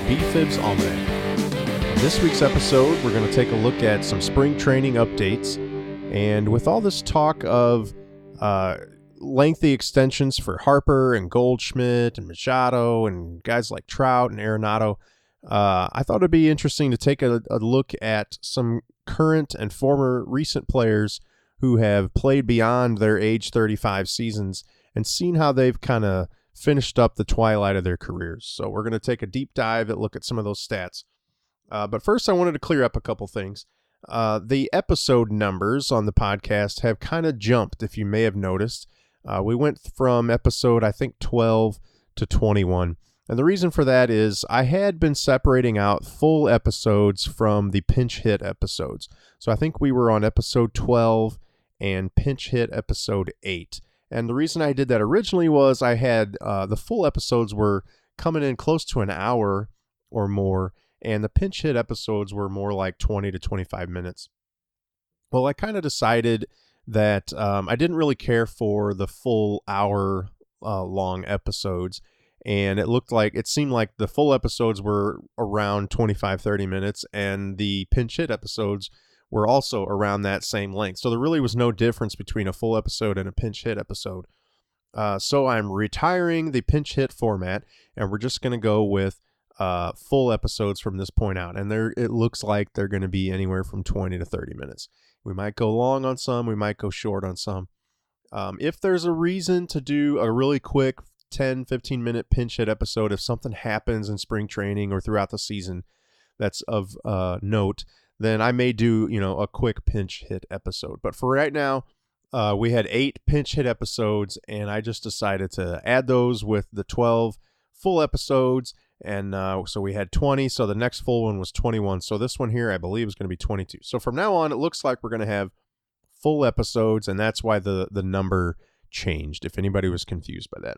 BFIBs Almanac. In this week's episode, we're going to take a look at some spring training updates. And with all this talk of lengthy extensions for Harper and Goldschmidt and Machado and guys like Trout and Arenado, I thought it'd be interesting to take a look at some current and former recent players who have played beyond their age 35 seasons and seen how they've kind of finished up the twilight of their careers. So we're going to take a deep dive and look at some of those stats. But first, I wanted to clear up a couple things. The episode numbers on the podcast have kind of jumped, if you may have noticed. We went from episode, I think, 12 to 21. And the reason for that is I had been separating out full episodes from the pinch hit episodes. So I think we were on episode 12 and pinch hit episode 8. And the reason I did that originally was I had the full episodes were coming in close to an hour or more, and the pinch hit episodes were more like 20 to 25 minutes. Well, I kind of decided that I didn't really care for the full hour long episodes, and it seemed like the full episodes were around 25-30 minutes, and the pinch hit episodes were also around that same length. So there really was no difference between a full episode and a pinch hit episode. So I'm retiring the pinch hit format, and we're just going to go with full episodes from this point out. And it looks like they're going to be anywhere from 20 to 30 minutes. We might go long on some, we might go short on some. If there's a reason to do a really quick 10-15 minute pinch hit episode, if something happens in spring training or throughout the season that's of note, then I may do, a quick pinch hit episode. But for right now, we had 8 pinch hit episodes, and I just decided to add those with the 12 full episodes. And so we had 20. So the next full one was 21. So this one here, I believe, is going to be 22. So from now on, it looks like we're going to have full episodes, and that's why the number changed, if anybody was confused by that.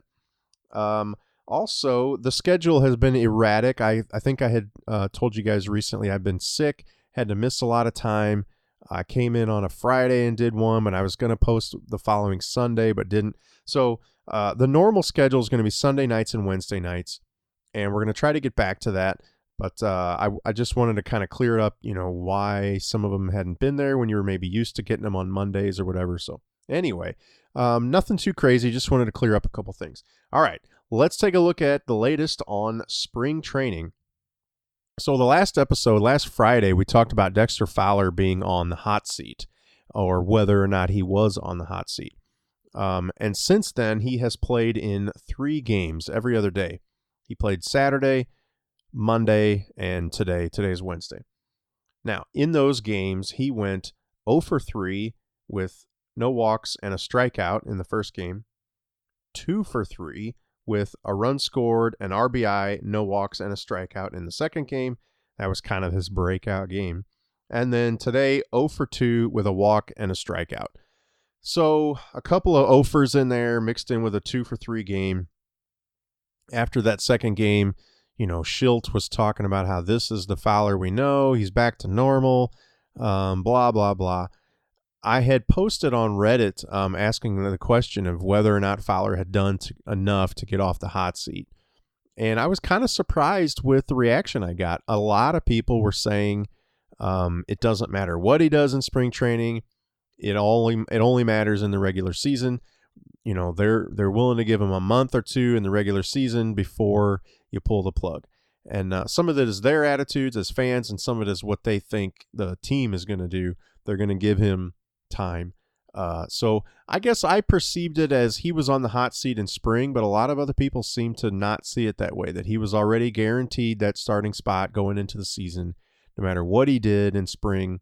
Also, the schedule has been erratic. I think I had told you guys recently I've been sick. Had to miss a lot of time. I came in on a Friday and did one, and I was going to post the following Sunday, but didn't. So the normal schedule is going to be Sunday nights and Wednesday nights, and we're going to try to get back to that. But I just wanted to kind of clear up, why some of them hadn't been there when you were maybe used to getting them on Mondays or whatever. So anyway, nothing too crazy. Just wanted to clear up a couple things. All right, let's take a look at the latest on spring training. So the last episode, last Friday, we talked about Dexter Fowler being on the hot seat, or whether or not he was on the hot seat. And since then, he has played in 3 games every other day. He played Saturday, Monday, and today. Today's Wednesday. Now, in those games, he went 0 for 3 with no walks and a strikeout in the first game, 2 for 3 with a run scored, an RBI, no walks, and a strikeout in the second game. That was kind of his breakout game. And then today, 0 for 2 with a walk and a strikeout. So a couple of offers in there mixed in with a 2 for 3 game. After that second game, Schilt was talking about how this is the Fowler we know. He's back to normal, blah, blah, blah. I had posted on Reddit asking the question of whether or not Fowler had done enough to get off the hot seat. And I was kind of surprised with the reaction I got. A lot of people were saying it doesn't matter what he does in spring training. It only matters in the regular season. They're willing to give him a month or 2 in the regular season before you pull the plug. And some of it is their attitudes as fans, and some of it is what they think the team is going to do. They're going to give him time. So I guess I perceived it as he was on the hot seat in spring, but a lot of other people seem to not see it that way, that he was already guaranteed that starting spot going into the season. No matter what he did in spring,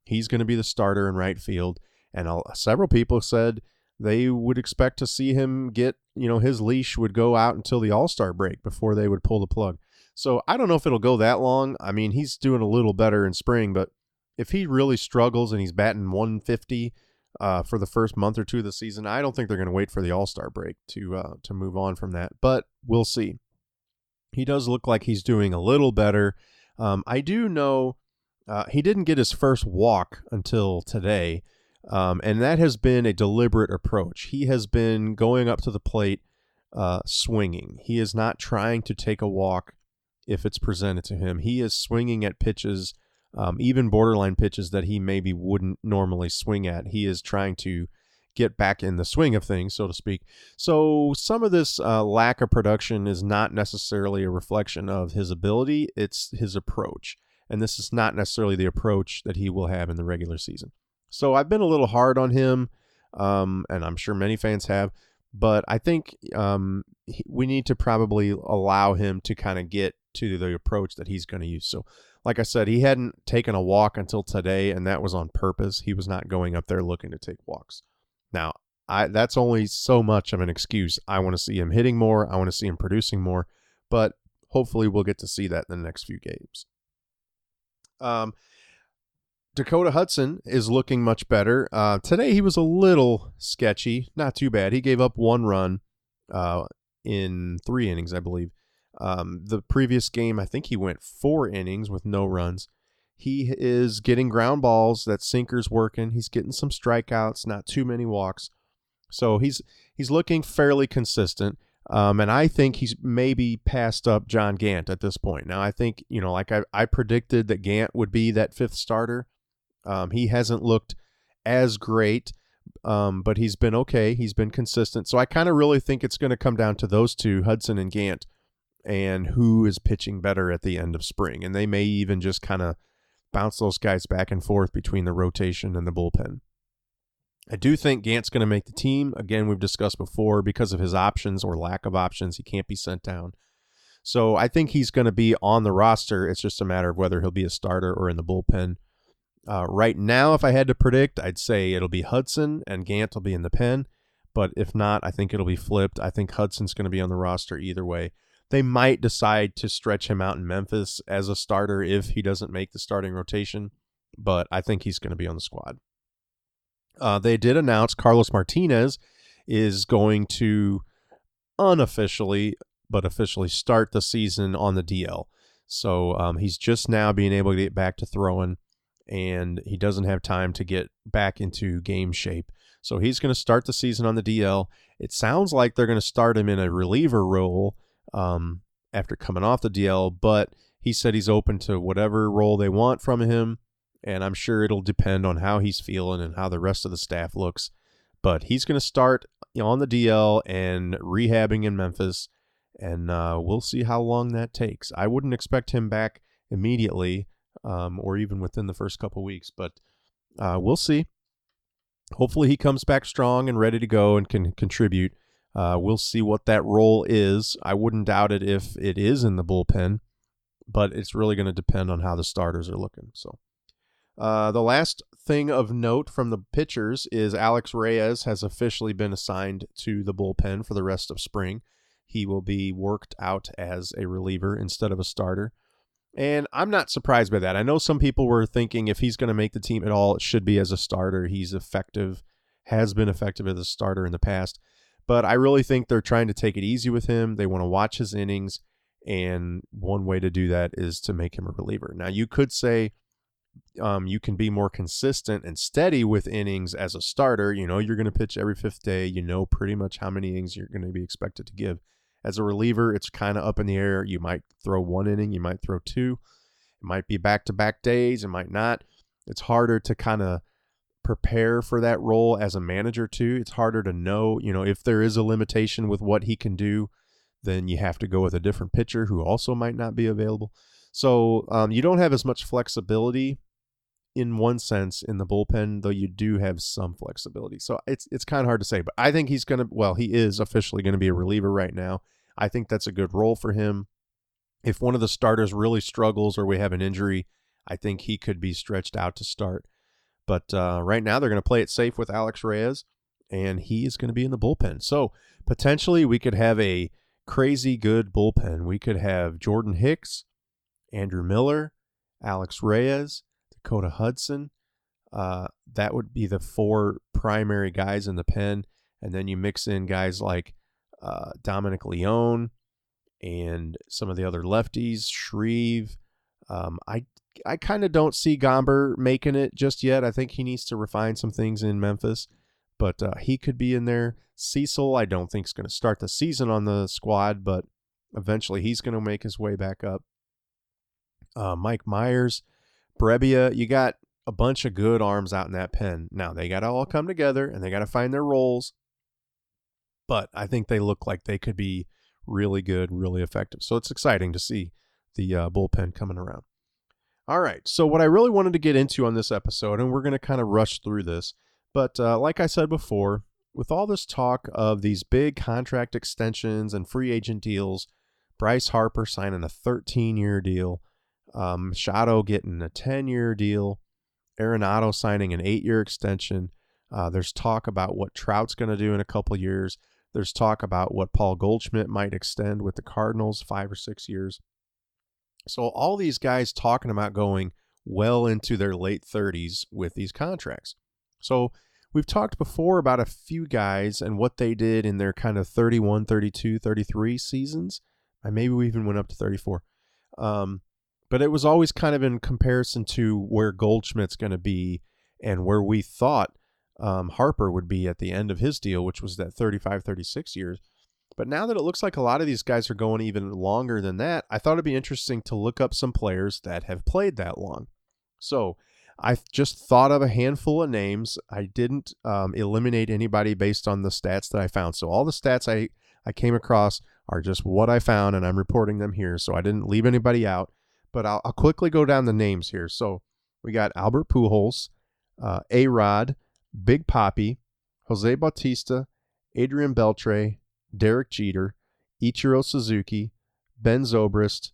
he's going to be the starter in right field. And several people said they would expect to see him get, his leash would go out until the All-Star break before they would pull the plug. So I don't know if it'll go that long. I mean, he's doing a little better in spring, but if he really struggles and he's batting 150 for the first month or two of the season, I don't think they're going to wait for the All-Star break to move on from that. But we'll see. He does look like he's doing a little better. I do know he didn't get his first walk until today, and that has been a deliberate approach. He has been going up to the plate swinging. He is not trying to take a walk if it's presented to him. He is swinging at pitches, even borderline pitches that he maybe wouldn't normally swing at. He is trying to get back in the swing of things, so to speak. So some of this lack of production is not necessarily a reflection of his ability. It's his approach. And this is not necessarily the approach that he will have in the regular season. So I've been a little hard on him, and I'm sure many fans have. But I think we need to probably allow him to kind of get to the approach that he's going to use. So like I said, he hadn't taken a walk until today, and that was on purpose. He was not going up there looking to take walks. Now, that's only so much of an excuse. I want to see him hitting more. I want to see him producing more. But hopefully we'll get to see that in the next few games. Dakota Hudson is looking much better. Today he was a little sketchy. Not too bad. He gave up 1 run in 3 innings, I believe. The previous game, I think he went 4 innings with no runs. He is getting ground balls. That sinker's working. He's getting some strikeouts, not too many walks. So he's looking fairly consistent. And I think he's maybe passed up John Gant at this point. Now, I think, like I predicted that Gant would be that 5th starter. He hasn't looked as great, but he's been okay. He's been consistent. So I kind of really think it's going to come down to those two, Hudson and Gant, and who is pitching better at the end of spring. And they may even just kind of bounce those guys back and forth between the rotation and the bullpen. I do think Gant's going to make the team. Again, we've discussed before, because of his options or lack of options, he can't be sent down. So I think he's going to be on the roster. It's just a matter of whether he'll be a starter or in the bullpen. Right now, if I had to predict, I'd say it'll be Hudson and Gant will be in the pen. But if not, I think it'll be flipped. I think Hudson's going to be on the roster either way. They might decide to stretch him out in Memphis as a starter if he doesn't make the starting rotation, but I think he's going to be on the squad. They did announce Carlos Martinez is going to unofficially, but officially start the season on the DL. So he's just now being able to get back to throwing, and he doesn't have time to get back into game shape. So he's going to start the season on the DL. It sounds like they're going to start him in a reliever role after coming off the DL, but he said he's open to whatever role they want from him, and I'm sure it'll depend on how he's feeling and how the rest of the staff looks. But he's going to start on the DL and rehabbing in Memphis, and we'll see how long that takes. I wouldn't expect him back immediately or even within the first couple weeks, but we'll see. Hopefully he comes back strong and ready to go and can contribute. We'll see what that role is. I wouldn't doubt it if it is in the bullpen, but it's really going to depend on how the starters are looking. So the last thing of note from the pitchers is Alex Reyes has officially been assigned to the bullpen for the rest of spring. He will be worked out as a reliever instead of a starter. And I'm not surprised by that. I know some people were thinking if he's going to make the team at all, it should be as a starter. He's effective, has been effective as a starter in the past. But I really think they're trying to take it easy with him. They want to watch his innings, and one way to do that is to make him a reliever. Now, you could say you can be more consistent and steady with innings as a starter. You're going to pitch every 5th day. Pretty much how many innings you're going to be expected to give. As a reliever, it's kind of up in the air. You might throw 1 inning. You might throw 2. It might be back-to-back days. It might not. It's harder to kind of prepare for that role as a manager too. It's harder to know, if there is a limitation with what he can do, then you have to go with a different pitcher who also might not be available. So you don't have as much flexibility in one sense in the bullpen, though you do have some flexibility. So it's kind of hard to say, but I think he is officially going to be a reliever right now. I think that's a good role for him. If one of the starters really struggles or we have an injury, I think he could be stretched out to start. But right now they're going to play it safe with Alex Reyes, and he is going to be in the bullpen. So potentially we could have a crazy good bullpen. We could have Jordan Hicks, Andrew Miller, Alex Reyes, Dakota Hudson. That would be the 4 primary guys in the pen. And then you mix in guys like Dominic Leone and some of the other lefties, Shreve. I kind of don't see Gomber making it just yet. I think he needs to refine some things in Memphis, but he could be in there. Cecil, I don't think is going to start the season on the squad, but eventually he's going to make his way back up. Mike Myers, Brebbia, you got a bunch of good arms out in that pen. Now, they got to all come together, and they got to find their roles, but I think they look like they could be really good, really effective. So it's exciting to see the bullpen coming around. All right, so what I really wanted to get into on this episode, and we're going to kind of rush through this, but like I said before, with all this talk of these big contract extensions and free agent deals, Bryce Harper signing a 13-year deal, Machado getting a 10-year deal, Arenado signing an 8-year extension. There's talk about what Trout's going to do in a couple years. There's talk about what Paul Goldschmidt might extend with the Cardinals, 5 or 6 years. So all these guys talking about going well into their late 30s with these contracts. So we've talked before about a few guys and what they did in their kind of 31, 32, 33 seasons. And maybe we even went up to 34. But it was always kind of in comparison to where Goldschmidt's going to be and where we thought Harper would be at the end of his deal, which was that 35, 36 years. But now that it looks like a lot of these guys are going even longer than that, I thought it'd be interesting to look up some players that have played that long. So I just thought of a handful of names. I didn't eliminate anybody based on the stats that I found. So all the stats I came across are just what I found, and I'm reporting them here. So I didn't leave anybody out. But I'll quickly go down the names here. So we got Albert Pujols, A-Rod, Big Papi, Jose Bautista, Adrian Beltre, Derek Jeter, Ichiro Suzuki, Ben Zobrist,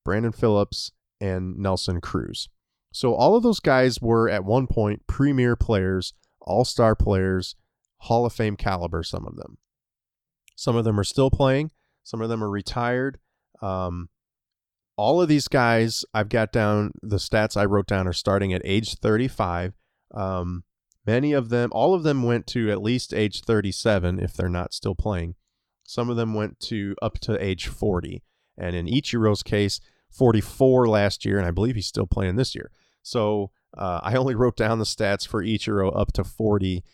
Brandon Phillips, and Nelson Cruz. So all of those guys were at one point premier players, all-star players, Hall of Fame caliber, some of them. Some of them are still playing. Some of them are retired. All of these guys, I've got down, the stats I wrote down are starting at age 35. Many of them, all of them went to at least age 37 if they're not still playing. Some of them went to up to age 40. And in Ichiro's case, 44 last year, and I believe he's still playing this year. So I only wrote down the stats for Ichiro up to 40.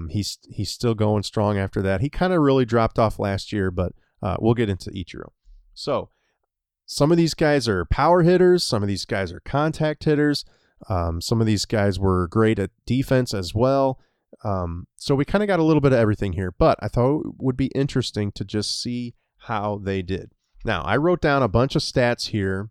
He's still going strong after that. He kind of really dropped off last year, but we'll get into Ichiro. So some of these guys are power hitters. Some of these guys are contact hitters. Some of these guys were great at defense as well. So we kind of got a little bit of everything here, but I thought it would be interesting to just see how they did. Now, I wrote down a bunch of stats here,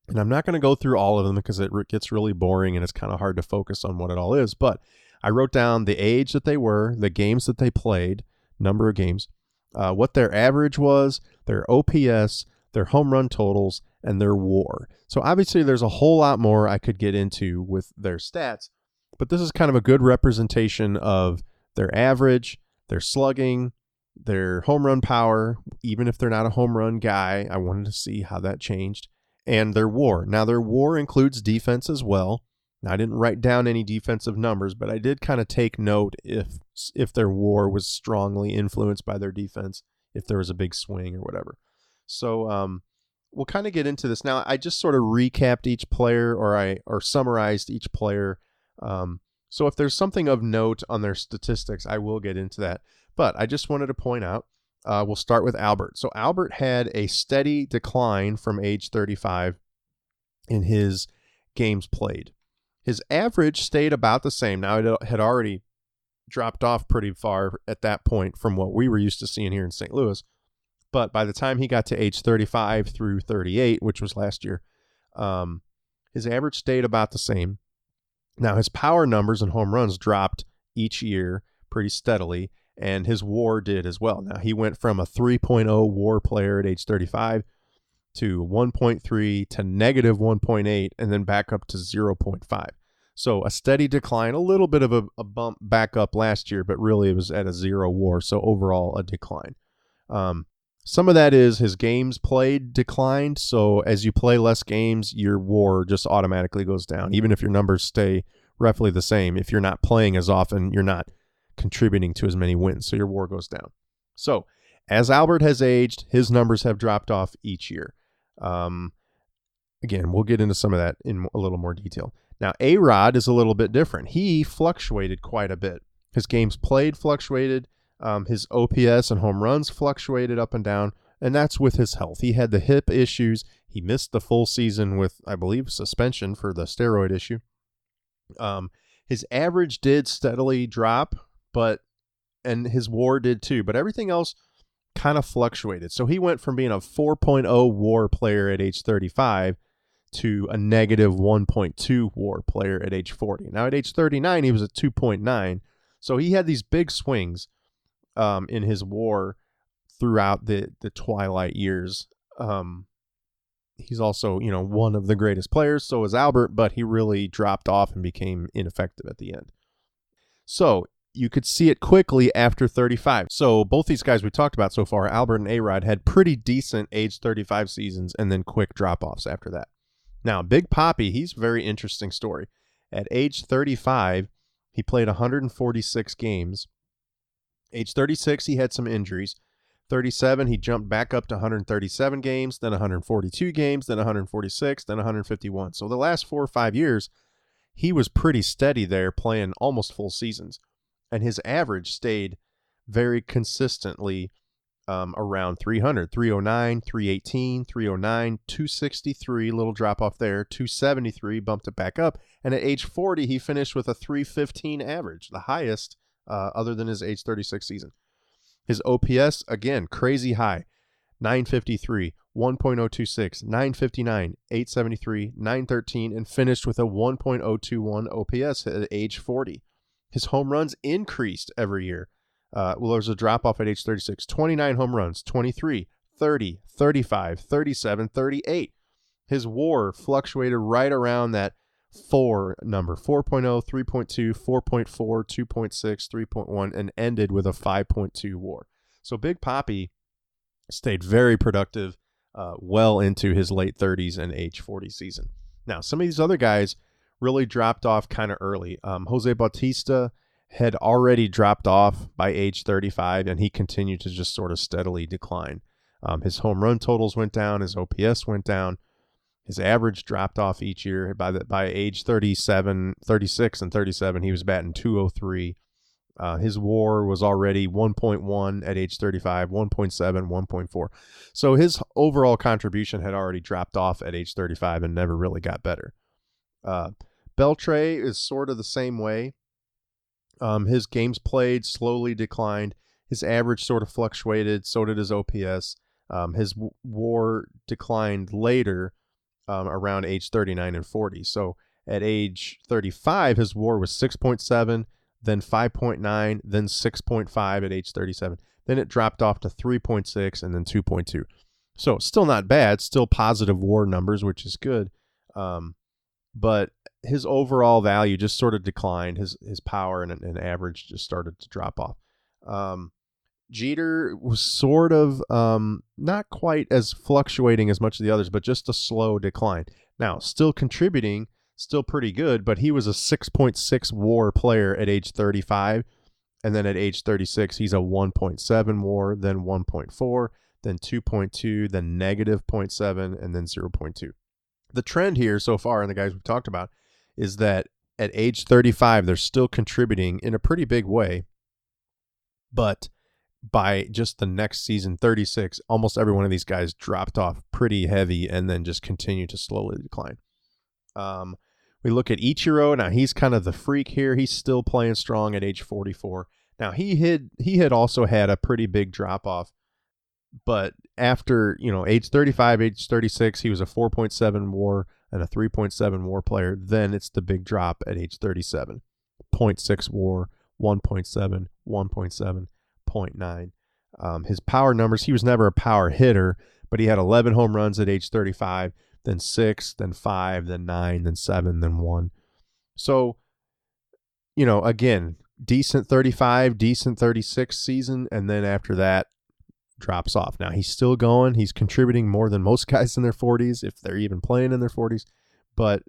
and I'm not going to go through all of them because it gets really boring and it's kind of hard to focus on what it all is, but I wrote down the age that they were, the games that they played, number of games, what their average was, their OPS, their home run totals, and their WAR. So obviously there's a whole lot more I could get into with their stats, but this is kind of a good representation of their average, their slugging, their home run power, even if they're not a home run guy. I wanted to see how that changed, and their WAR. Now their WAR includes defense as well. Now, I didn't write down any defensive numbers, but I did kind of take note if their WAR was strongly influenced by their defense, if there was a big swing or whatever. So we'll kind of get into this. Now, I just sort of recapped each player or summarized each player. So if there's something of note on their statistics, I will get into that. But I just wanted to point out, we'll start with Albert. So Albert had a steady decline from age 35 in his games played. His average stayed about the same. Now, it had already dropped off pretty far at that point from what we were used to seeing here in St. Louis. But by the time he got to age 35 through 38, which was last year, his average stayed about the same. Now, his power numbers and home runs dropped each year pretty steadily, and his WAR did as well. Now, he went from a 3.0 WAR player at age 35 to 1.3 to negative 1.8, and then back up to 0.5. So a steady decline, a little bit of a bump back up last year, but really it was at a 0 WAR, so overall a decline. Some of that is his games played declined. So as you play less games, your WAR just automatically goes down. Even if your numbers stay roughly the same, if you're not playing as often, you're not contributing to as many wins. So your WAR goes down. So as Albert has aged, his numbers have dropped off each year. Again, we'll get into some of that in a little more detail. Now, A-Rod is a little bit different. He fluctuated quite a bit. His games played fluctuated. His OPS and home runs fluctuated up and down, and that's with his health. He had the hip issues. He missed the full season with, I believe, suspension for the steroid issue. His average did steadily drop, and his WAR did too, but everything else kind of fluctuated. So he went from being a 4.0 WAR player at age 35 to a negative 1.2 WAR player at age 40. Now at age 39, he was at 2.9. So he had these big swings in his WAR throughout the twilight years. He's also, one of the greatest players. So is Albert, but he really dropped off and became ineffective at the end. So you could see it quickly after 35. So both these guys we talked about so far, Albert and A-Rod, had pretty decent age 35 seasons and then quick drop-offs after that. Now, Big Papi, he's a very interesting story. At age 35, he played 146 games. Age 36, he had some injuries. 37, he jumped back up to 137 games, then 142 games, then 146, then 151. So the last 4 or 5 years, he was pretty steady there, playing almost full seasons. And his average stayed very consistently around 300, 309, 318, 309, 263, little drop off there, 273, bumped it back up. And at age 40, he finished with a 315 average, the highest other than his age 36 season. His OPS, again, crazy high, 953, 1.026, 959, 873, 913, and finished with a 1.021 OPS at age 40. His home runs increased every year. There was a drop-off at age 36. 29 home runs, 23, 30, 35, 37, 38. His WAR fluctuated right around that 4 number, 4.0, 3.2, 4.4, 2.6, 3.1, and ended with a 5.2 WAR. So Big Papi stayed very productive well into his late 30s and age 40 season. Now, some of these other guys really dropped off kind of early. Jose Bautista had already dropped off by age 35, and he continued to just sort of steadily decline. His home run totals went down. His OPS went down. His average dropped off each year. By age 36 and 37, he was batting 203. His WAR was already 1.1 at age 35, 1.7, 1.4. So his overall contribution had already dropped off at age 35 and never really got better. Beltre is sort of the same way. His games played slowly declined. His average sort of fluctuated. So did his OPS. His WAR declined later around age 39 and 40. So at age 35, his WAR was 6.7, then 5.9, then 6.5 at age 37. Then it dropped off to 3.6 and then 2.2. So still not bad, still positive WAR numbers, which is good. But his overall value just sort of declined. His power and average just started to drop off. Jeter was sort of not quite as fluctuating as much as the others, but just a slow decline. Now, still contributing, still pretty good, but he was a 6.6 WAR player at age 35. And then at age 36, he's a 1.7 WAR, then 1.4, then 2.2, then negative 0.7, and then 0.2. The trend here so far, and the guys we've talked about, is that at age 35, they're still contributing in a pretty big way. But by just the next season, 36, almost every one of these guys dropped off pretty heavy and then just continued to slowly decline. We look at Ichiro. Now, he's kind of the freak here. He's still playing strong at age 44. Now, he had also had a pretty big drop-off. But after, age 35, age 36, he was a 4.7 WAR and a 3.7 WAR player. Then it's the big drop at age 37. 0.6 WAR, 1.7, 1.7, 0.9. His power numbers, he was never a power hitter, but he had 11 home runs at age 35, then 6, then 5, then 9, then 7, then 1. So, again, decent 35, decent 36 season, and then after that, drops off. Now, he's still going. He's contributing more than most guys in their 40s, if they're even playing in their 40s, but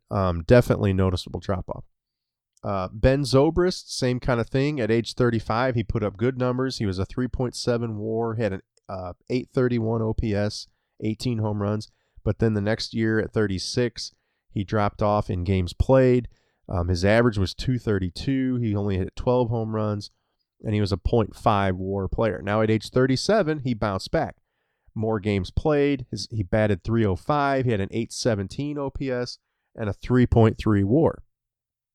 definitely noticeable drop-off. Ben Zobrist, same kind of thing. At age 35, he put up good numbers. He was a 3.7 WAR, had an 831 OPS, 18 home runs, but then the next year at 36, he dropped off in games played. His average was 232. He only hit 12 home runs, and he was a .5 WAR player. Now at age 37, he bounced back. More games played. He batted 305. He had an 817 OPS and a 3.3 WAR.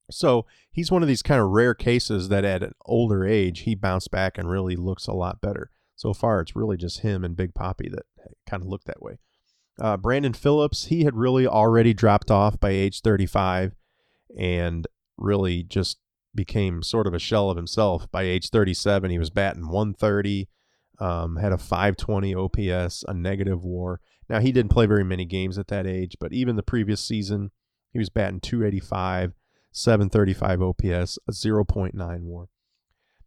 So he's one of these kind of rare cases that at an older age, he bounced back and really looks a lot better. So far, it's really just him and Big Papi that kind of look that way. Brandon Phillips, he had really already dropped off by age 35 and really just became sort of a shell of himself. By age 37, he was batting 130, had a 520 OPS, a negative WAR. Now, he didn't play very many games at that age, but even the previous season, he was batting 285, 735 OPS, a 0.9 WAR.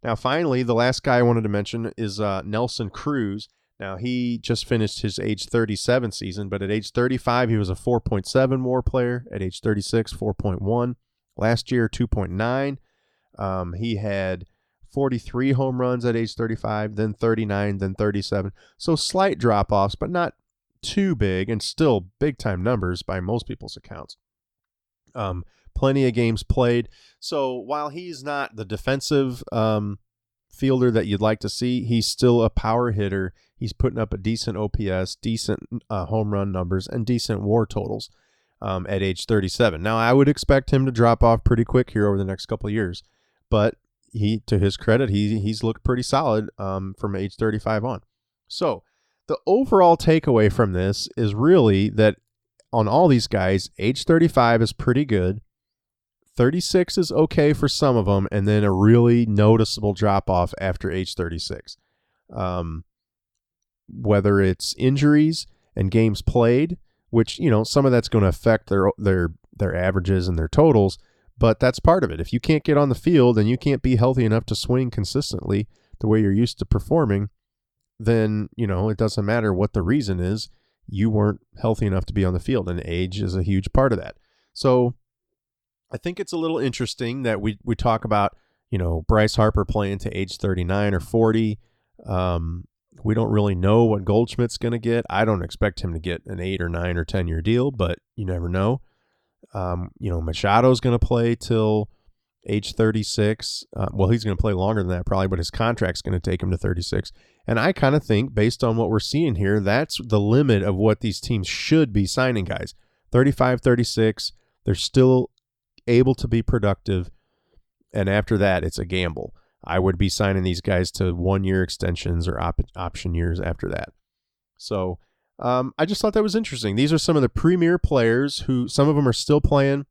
Now, finally, the last guy I wanted to mention is Nelson Cruz. Now, he just finished his age 37 season, but at age 35, he was a 4.7 WAR player. At age 36, 4.1. Last year, 2.9. He had 43 home runs at age 35, then 39, then 37. So slight drop-offs, but not too big, and still big-time numbers by most people's accounts. Plenty of games played. So while he's not the defensive fielder that you'd like to see, he's still a power hitter. He's putting up a decent OPS, decent home run numbers, and decent WAR totals at age 37. Now, I would expect him to drop off pretty quick here over the next couple of years, but he, to his credit, he's looked pretty solid from age 35 on. So the overall takeaway from this is really that on all these guys, age 35 is pretty good. 36 is okay for some of them, and then a really noticeable drop-off after age 36. Whether it's injuries and games played, which, some of that's going to affect their averages and their totals, but that's part of it. If you can't get on the field and you can't be healthy enough to swing consistently the way you're used to performing, then, it doesn't matter what the reason is. You weren't healthy enough to be on the field, and age is a huge part of that. So I think it's a little interesting that we talk about, Bryce Harper playing to age 39 or 40. We don't really know what Goldschmidt's going to get. I don't expect him to get an 8 or 9 or 10-year deal, but you never know. Machado's going to play till age 36. Well, he's going to play longer than that probably, but his contract's going to take him to 36. And I kind of think, based on what we're seeing here, that's the limit of what these teams should be signing guys. 35, 36, they're still able to be productive, and after that, it's a gamble. I would be signing these guys to 1-year extensions or option years after that. So I just thought that was interesting. These are some of the premier players who, some of them are still playing,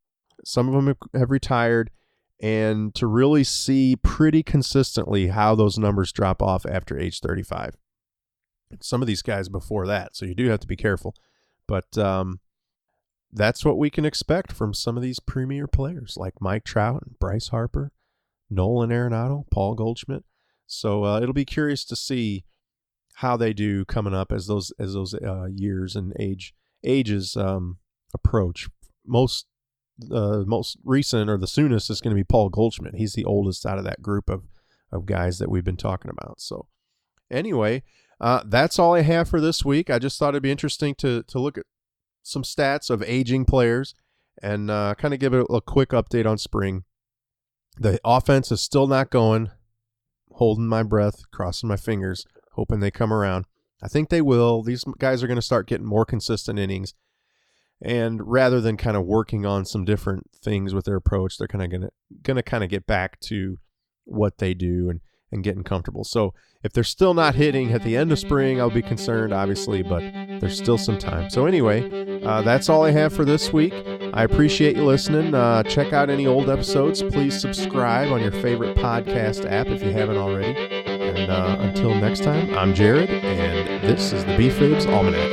some of them have retired, and to really see pretty consistently how those numbers drop off after age 35. Some of these guys before that, so you do have to be careful. But that's what we can expect from some of these premier players like Mike Trout and Bryce Harper, Nolan Arenado, Paul Goldschmidt. So it'll be curious to see how they do coming up as those years and ages approach. Most recent or the soonest is going to be Paul Goldschmidt. He's the oldest out of that group of guys that we've been talking about. So anyway, that's all I have for this week. I just thought it'd be interesting to look at some stats of aging players and kind of give it a quick update on spring. The offense is still not going. Holding my breath, crossing my fingers, hoping they come around. I think they will. These guys are going to start getting more consistent innings. And rather than kind of working on some different things with their approach, they're kind of going to kind of get back to what they do and getting comfortable. So if they're still not hitting at the end of spring, I'll be concerned, obviously, but there's still some time. So anyway, that's all I have for this week. I appreciate you listening. Check out any old episodes. Please subscribe on your favorite podcast app if you haven't already. And until next time, I'm Jared, and this is the BFIBs Almanac.